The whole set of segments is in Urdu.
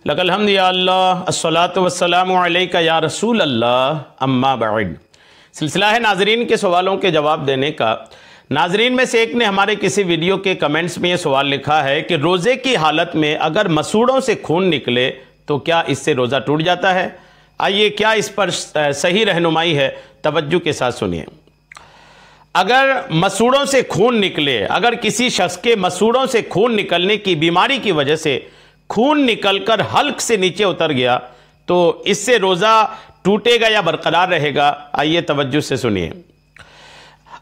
لک الحمد یا اللہ، الصلاۃ والسلام علیک یا رسول اللہ، اما بعد۔ سلسلہ ہے ناظرین کے سوالوں کے جواب دینے کا۔ ناظرین میں سے ایک نے ہمارے کسی ویڈیو کے کمنٹس میں یہ سوال لکھا ہے کہ روزے کی حالت میں اگر مسوڑوں سے خون نکلے تو کیا اس سے روزہ ٹوٹ جاتا ہے؟ آئیے کیا اس پر صحیح رہنمائی ہے، توجہ کے ساتھ سنیے۔ اگر مسوڑوں سے خون نکلے، اگر کسی شخص کے مسوڑوں سے خون نکلنے کی بیماری کی وجہ سے خون نکل کر حلق سے نیچے اتر گیا تو اس سے روزہ ٹوٹے گا یا برقرار رہے گا؟ آئیے توجہ سے سنیے۔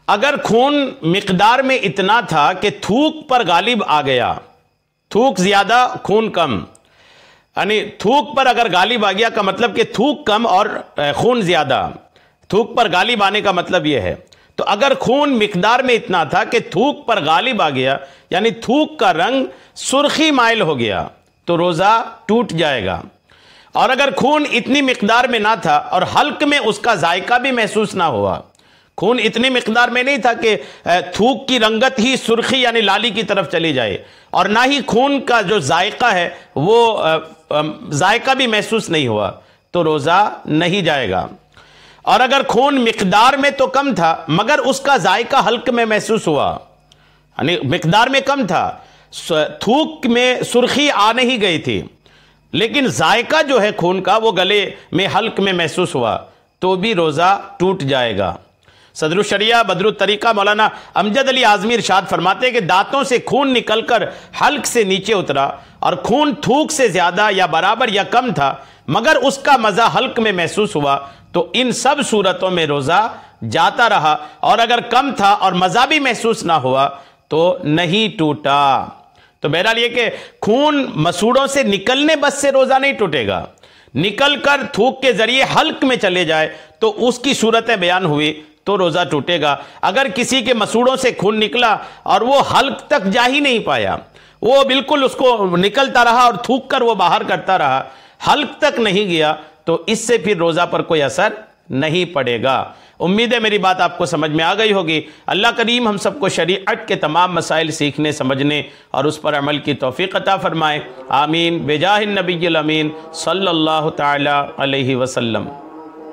اگر خون مقدار میں اتنا تھا کہ تھوک پر غالب آ گیا، تھوک زیادہ خون کم، یعنی تھوک پر اگر غالب آ گیا کا مطلب کہ تھوک کم اور خون زیادہ، تھوک پر غالب آنے کا مطلب یہ ہے، تو اگر خون مقدار میں اتنا تھا کہ تھوک پر غالب آ گیا، یعنی تھوک کا رنگ سرخی مائل ہو گیا تو روزہ ٹوٹ جائے گا۔ اور اگر خون اتنی مقدار میں نہ تھا اور حلق میں اس کا ذائقہ بھی محسوس نہ ہوا، خون اتنی مقدار میں نہیں تھا کہ تھوک کی رنگت ہی سرخی یعنی لالی کی طرف چلی جائے، اور نہ ہی خون کا جو ذائقہ ہے وہ ذائقہ بھی محسوس نہیں ہوا، تو روزہ نہیں جائے گا۔ اور اگر خون مقدار میں تو کم تھا مگر اس کا ذائقہ حلق میں محسوس ہوا، یعنی مقدار میں کم تھا، تھوک میں سرخی آ نہیں گئی تھی، لیکن ذائقہ جو ہے خون کا وہ گلے میں حلق میں محسوس ہوا، تو بھی روزہ ٹوٹ جائے گا۔ صدر الشریعہ بدر الطریقہ مولانا امجد علی اعظمی ارشاد فرماتے ہیں کہ دانتوں سے خون نکل کر حلق سے نیچے اترا اور خون تھوک سے زیادہ یا برابر یا کم تھا مگر اس کا مزہ حلق میں محسوس ہوا، تو ان سب صورتوں میں روزہ جاتا رہا، اور اگر کم تھا اور مزہ بھی محسوس نہ ہوا تو نہیں ٹوٹا۔ تو بہرحال یہ کہ خون مسوڑوں سے نکلنے بس سے روزہ نہیں ٹوٹے گا، نکل کر تھوک کے ذریعے حلق میں چلے جائے تو اس کی صورتیں بیان ہوئی تو روزہ ٹوٹے گا۔ اگر کسی کے مسوڑوں سے خون نکلا اور وہ حلق تک جا ہی نہیں پایا، وہ بالکل اس کو نکلتا رہا اور تھوک کر وہ باہر کرتا رہا، حلق تک نہیں گیا، تو اس سے پھر روزہ پر کوئی اثر نہیں پڑے گا۔ امید ہے میری بات آپ کو سمجھ میں آ گئی ہوگی۔ اللہ کریم ہم سب کو شریعت کے تمام مسائل سیکھنے، سمجھنے اور اس پر عمل کی توفیق عطا فرمائے۔ آمین بجاہ النبی الامین صلی اللہ تعالی علیہ وسلم۔